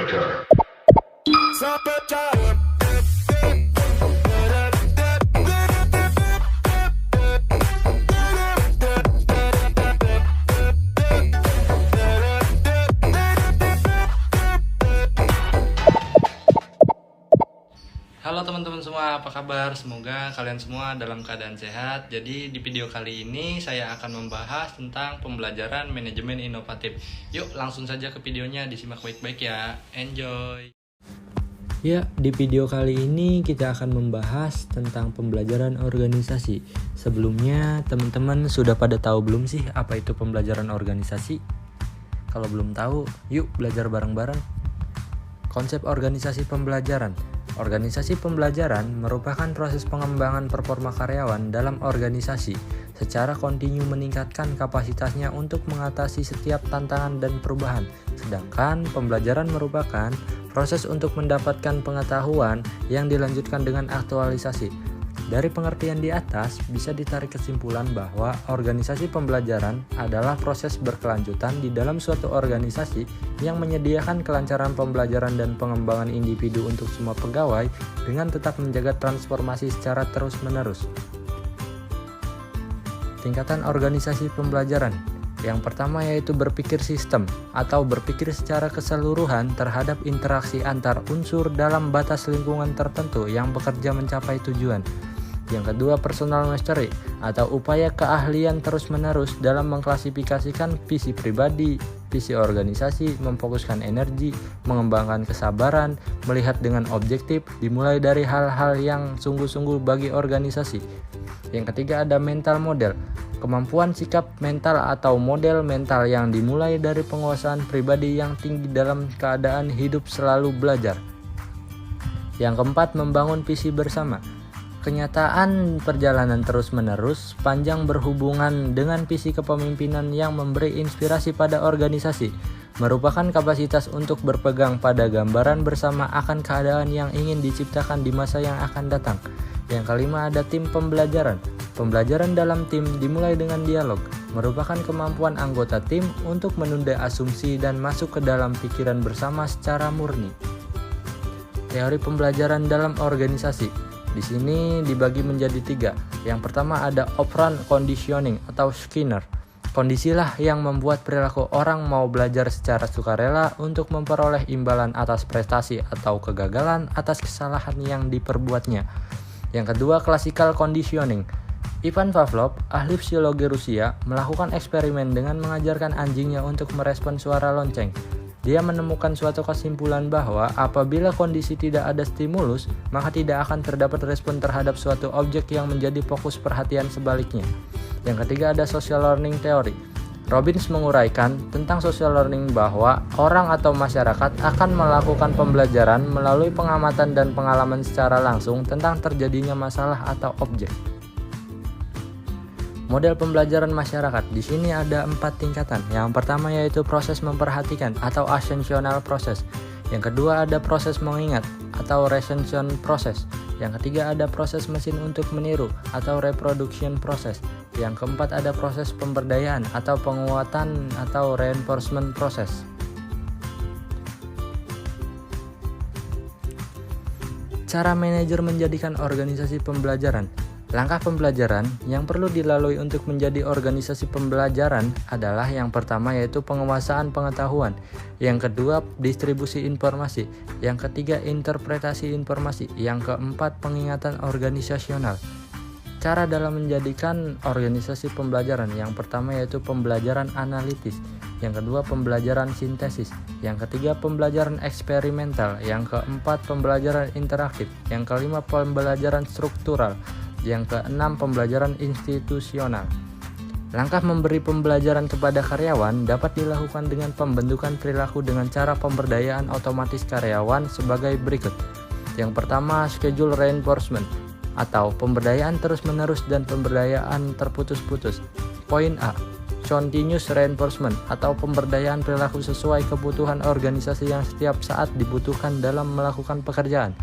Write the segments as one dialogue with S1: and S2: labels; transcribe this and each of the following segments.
S1: Saboteur.
S2: Halo teman-teman semua, apa kabar? Semoga kalian semua dalam keadaan sehat. Jadi di video kali ini saya akan membahas tentang pembelajaran manajemen inovatif. Yuk langsung saja ke videonya, disimak baik-baik ya. Enjoy!
S3: Ya, di video kali ini kita akan membahas tentang pembelajaran organisasi. Sebelumnya, teman-teman sudah pada tahu belum sih apa itu pembelajaran organisasi? Kalau belum tahu, yuk belajar bareng-bareng. Konsep organisasi pembelajaran. Organisasi pembelajaran merupakan proses pengembangan performa karyawan dalam organisasi secara kontinu meningkatkan kapasitasnya untuk mengatasi setiap tantangan dan perubahan. Sedangkan pembelajaran merupakan proses untuk mendapatkan pengetahuan yang dilanjutkan dengan aktualisasi. Dari pengertian di atas, bisa ditarik kesimpulan bahwa organisasi pembelajaran adalah proses berkelanjutan di dalam suatu organisasi yang menyediakan kelancaran pembelajaran dan pengembangan individu untuk semua pegawai dengan tetap menjaga transformasi secara terus-menerus. Tingkatan organisasi pembelajaran. Yang pertama yaitu berpikir sistem atau berpikir secara keseluruhan terhadap interaksi antar unsur dalam batas lingkungan tertentu yang bekerja mencapai tujuan. Yang kedua, personal mastery atau upaya keahlian terus-menerus dalam mengklasifikasikan visi pribadi, visi organisasi, memfokuskan energi, mengembangkan kesabaran, melihat dengan objektif, dimulai dari hal-hal yang sungguh-sungguh bagi organisasi. Yang ketiga ada mental model, kemampuan sikap mental atau model mental yang dimulai dari penguasaan pribadi yang tinggi dalam keadaan hidup selalu belajar. Yang keempat, membangun visi bersama. Kenyataan perjalanan terus-menerus panjang berhubungan dengan visi kepemimpinan yang memberi inspirasi pada organisasi, merupakan kapasitas untuk berpegang pada gambaran bersama akan keadaan yang ingin diciptakan di masa yang akan datang. Yang kelima ada tim pembelajaran. Pembelajaran dalam tim dimulai dengan dialog, merupakan kemampuan anggota tim untuk menunda asumsi dan masuk ke dalam pikiran bersama secara murni. Teori pembelajaran dalam organisasi. Di sini dibagi menjadi 3. Yang pertama ada operant conditioning atau Skinner. Kondisilah yang membuat perilaku orang mau belajar secara sukarela untuk memperoleh imbalan atas prestasi atau kegagalan atas kesalahan yang diperbuatnya. Yang kedua, classical conditioning. Ivan Pavlov, ahli psikologi Rusia, melakukan eksperimen dengan mengajarkan anjingnya untuk merespon suara lonceng. Dia menemukan suatu kesimpulan bahwa apabila kondisi tidak ada stimulus, maka tidak akan terdapat respon terhadap suatu objek yang menjadi fokus perhatian sebaliknya. Yang ketiga ada social learning theory. Robbins menguraikan tentang social learning bahwa orang atau masyarakat akan melakukan pembelajaran melalui pengamatan dan pengalaman secara langsung tentang terjadinya masalah atau objek. Model pembelajaran masyarakat. Di sini ada 4 tingkatan. Yang pertama yaitu proses memperhatikan atau attentional process. Yang kedua ada proses mengingat atau retention process. Yang ketiga ada proses mesin untuk meniru atau reproduction process. Yang keempat ada proses pemberdayaan atau penguatan atau reinforcement process. Cara manajer menjadikan organisasi pembelajaran. Langkah pembelajaran yang perlu dilalui untuk menjadi organisasi pembelajaran adalah yang pertama yaitu penguasaan pengetahuan, yang kedua distribusi informasi, yang ketiga interpretasi informasi, yang keempat pengingatan organisasional. Cara dalam menjadikan organisasi pembelajaran, yang pertama yaitu pembelajaran analitis, yang kedua pembelajaran sintesis, yang ketiga pembelajaran eksperimental, yang keempat pembelajaran interaktif, yang kelima pembelajaran struktural, yang keenam pembelajaran institusional. Langkah memberi pembelajaran kepada karyawan dapat dilakukan dengan pembentukan perilaku dengan cara pemberdayaan otomatis karyawan sebagai berikut. Yang pertama, schedule reinforcement atau pemberdayaan terus-menerus dan pemberdayaan terputus-putus. Poin A, continuous reinforcement atau pemberdayaan perilaku sesuai kebutuhan organisasi yang setiap saat dibutuhkan dalam melakukan pekerjaan.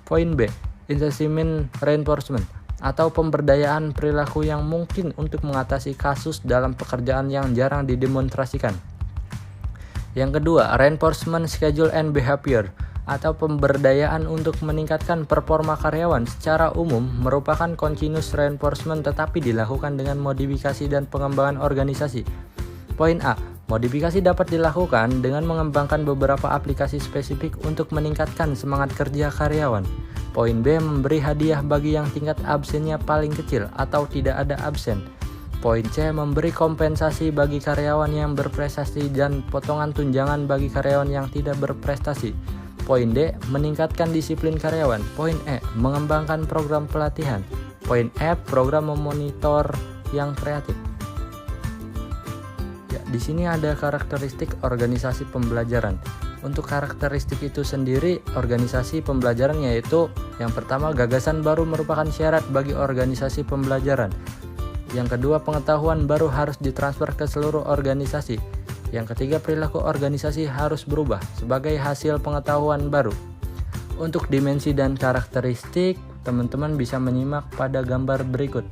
S3: Poin B, incessant reinforcement atau pemberdayaan perilaku yang mungkin untuk mengatasi kasus dalam pekerjaan yang jarang didemonstrasikan. Yang kedua, reinforcement schedule and behavior atau pemberdayaan untuk meningkatkan performa karyawan secara umum merupakan continuous reinforcement tetapi dilakukan dengan modifikasi dan pengembangan organisasi. Poin A, modifikasi dapat dilakukan dengan mengembangkan beberapa aplikasi spesifik untuk meningkatkan semangat kerja karyawan. Poin B, memberi hadiah bagi yang tingkat absennya paling kecil atau tidak ada absen. Poin C, memberi kompensasi bagi karyawan yang berprestasi dan potongan tunjangan bagi karyawan yang tidak berprestasi. Poin D, meningkatkan disiplin karyawan. Poin E, mengembangkan program pelatihan. Poin F, program memonitor yang kreatif. Ya, di sini ada karakteristik organisasi pembelajaran. Untuk karakteristik itu sendiri, organisasi pembelajaran yaitu yang pertama, gagasan baru merupakan syarat bagi organisasi pembelajaran. Yang kedua, pengetahuan baru harus ditransfer ke seluruh organisasi. Yang ketiga, perilaku organisasi harus berubah sebagai hasil pengetahuan baru. Untuk dimensi dan karakteristik, teman-teman bisa menyimak pada gambar berikut.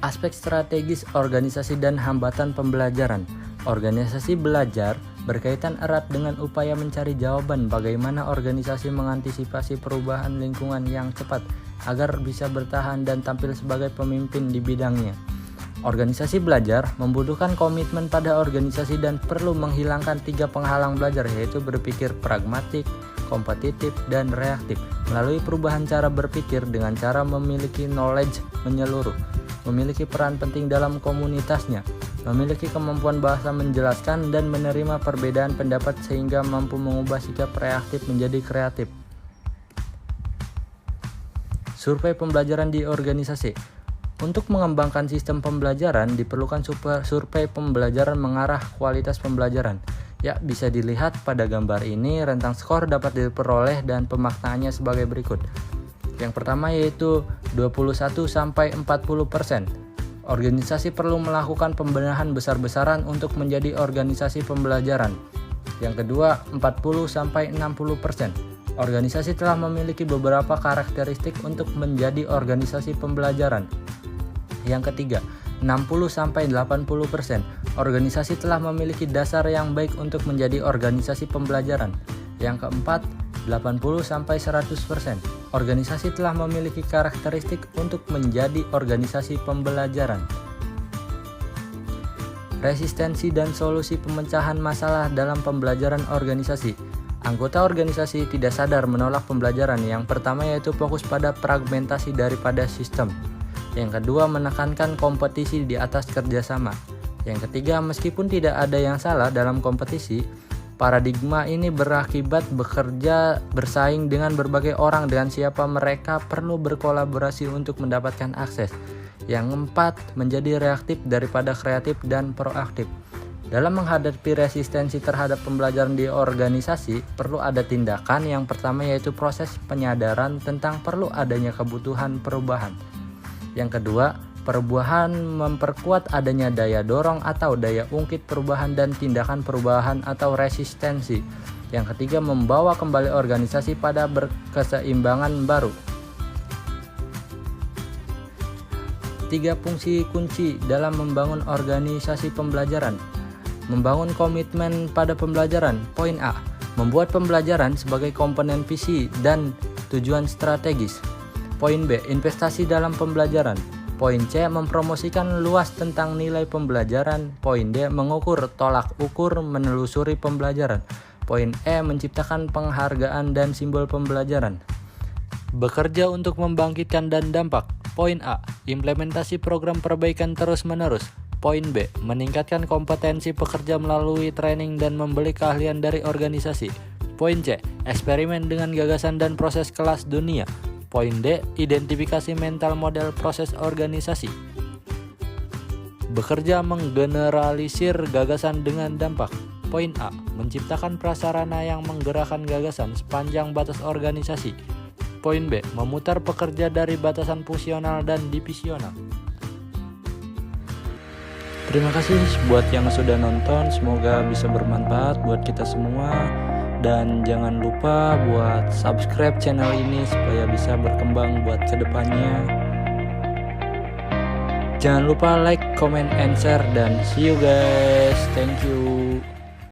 S3: Aspek strategis organisasi dan hambatan pembelajaran. Organisasi belajar berkaitan erat dengan upaya mencari jawaban bagaimana organisasi mengantisipasi perubahan lingkungan yang cepat agar bisa bertahan dan tampil sebagai pemimpin di bidangnya. Organisasi belajar membutuhkan komitmen pada organisasi dan perlu menghilangkan 3 penghalang belajar, yaitu berpikir pragmatik, kompetitif, dan reaktif melalui perubahan cara berpikir dengan cara memiliki knowledge menyeluruh, memiliki peran penting dalam komunitasnya, memiliki kemampuan bahasa menjelaskan dan menerima perbedaan pendapat sehingga mampu mengubah sikap reaktif menjadi kreatif. Survei pembelajaran di organisasi. Untuk mengembangkan sistem pembelajaran diperlukan survei pembelajaran mengarah kualitas pembelajaran. Ya, bisa dilihat pada gambar ini, rentang skor dapat diperoleh dan pemaknaannya sebagai berikut. Yang pertama yaitu 21-40%. Organisasi perlu melakukan pembenahan besar-besaran untuk menjadi organisasi pembelajaran. Yang kedua, 40-60%. Organisasi telah memiliki beberapa karakteristik untuk menjadi organisasi pembelajaran. Yang ketiga, 60-80%. Organisasi telah memiliki dasar yang baik untuk menjadi organisasi pembelajaran. Yang keempat, 80-100%. Organisasi telah memiliki karakteristik untuk menjadi organisasi pembelajaran. Resistensi dan solusi pemecahan masalah dalam pembelajaran organisasi. Anggota organisasi tidak sadar menolak pembelajaran. Yang pertama yaitu fokus pada fragmentasi daripada sistem. Yang kedua, menekankan kompetisi di atas kerjasama. Yang ketiga, meskipun tidak ada yang salah dalam kompetisi, paradigma ini berakibat bekerja bersaing dengan berbagai orang dengan siapa mereka perlu berkolaborasi untuk mendapatkan akses. Yang keempat, menjadi reaktif daripada kreatif dan proaktif. Dalam menghadapi resistensi terhadap pembelajaran di organisasi, perlu ada tindakan. Yang pertama yaitu proses penyadaran tentang perlu adanya kebutuhan perubahan. Yang kedua, perubahan memperkuat adanya daya dorong atau daya ungkit perubahan dan tindakan perubahan atau resistensi. Yang ketiga, membawa kembali organisasi pada berkeseimbangan baru. 3 fungsi kunci dalam membangun organisasi pembelajaran. Membangun komitmen pada pembelajaran. Poin A, membuat pembelajaran sebagai komponen visi dan tujuan strategis. Poin B, investasi dalam pembelajaran. Poin C, mempromosikan luas tentang nilai pembelajaran. Poin D, mengukur tolak ukur menelusuri pembelajaran. Poin E, menciptakan penghargaan dan simbol pembelajaran. Bekerja untuk membangkitkan dan dampak. Poin A, implementasi program perbaikan terus-menerus. Poin B, meningkatkan kompetensi pekerja melalui training dan membeli keahlian dari organisasi. Poin C, eksperimen dengan gagasan dan proses kelas dunia. Poin D, identifikasi mental model proses organisasi. Bekerja menggeneralisir gagasan dengan dampak. Poin A, menciptakan prasarana yang menggerakkan gagasan sepanjang batas organisasi. Poin B, memutar pekerja dari batasan fungsional dan divisional. Terima kasih buat yang sudah nonton, semoga bisa bermanfaat buat kita semua. Dan jangan lupa buat subscribe channel ini supaya bisa berkembang buat kedepannya. Jangan lupa like, comment, and share, dan see you guys. Thank you.